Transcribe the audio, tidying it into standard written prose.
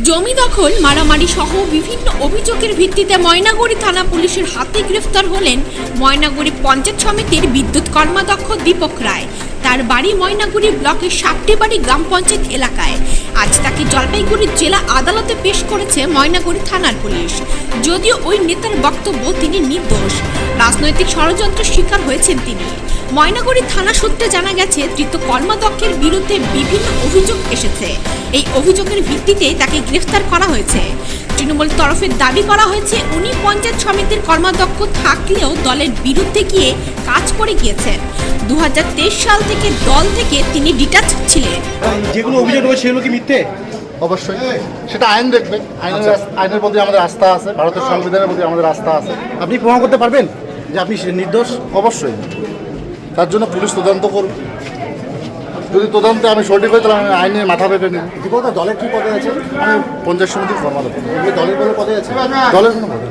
জমি দখল, মারামারি সহ বিভিন্ন অভিযোগের ভিত্তিতে ময়নাগুড়ি থানা পুলিশের হাতে গ্রেফতার হলেন ময়নাগুড়ি পঞ্চায়েত সমিতির বিদ্যুৎ কর্মাধ্যক্ষ দীপক রায়। তার বাড়ি ময়নাগুড়ি ব্লকের সাপটিবাড়ি গ্রাম পঞ্চায়েত এলাকায়। আজ তাকে জলপাইগুড়ি জেলা আদালতে পেশ করেছে ময়নাগুড়ি থানার পুলিশ। যদিও ওই নেতার বক্তব্য তিনি নির্দোষ, রাজনৈতিক ষড়যন্ত্রের শিকার হয়েছেন তিনি। ময়নাগুড়ি থানা সূত্রে জানা গেছে, ধৃত কর্মাধ্যক্ষের বিরুদ্ধে বিভিন্ন অভিযোগ এসেছে। এই অভিযোগের ভিত্তিতে তাকে গ্রেফতার করা হয়েছে। তৃণমূল তরফে দাবি করা হয়েছে, উনি পঞ্চায়েত সমিতির কর্মাধ্যক্ষ থাকলেও দলের বিরুদ্ধে গিয়ে কাজ করে গিয়েছেন। 2023 সাল থেকে দল থেকে তিনি ডিটাচ ছিলেন। যেগুলো অভিযোগ রয়েছে সেগুলো কি মিথ্যে? অবশ্যই সেটা আইন দেখবে। আইনের প্রতি আমাদের আস্থা আছে, ভারতের সংবিধানের প্রতি আমাদের আস্থা আছে। আপনি প্রমাণ করতে পারবেন যে আপনি নির্দোষ? অবশ্যই, তার জন্য পুলিশ তদন্ত করুন। যদি তদন্তে আমি সঠিক হই তাহলে আমি আইনের মাথা পেতে নিই। দীপকদা, দলের কি পদে আছে? আমি পঞ্চায়েত সমিতির কর্মাধ্যক্ষ। দলের কোনো পদে আছে? দলের কোনো পদে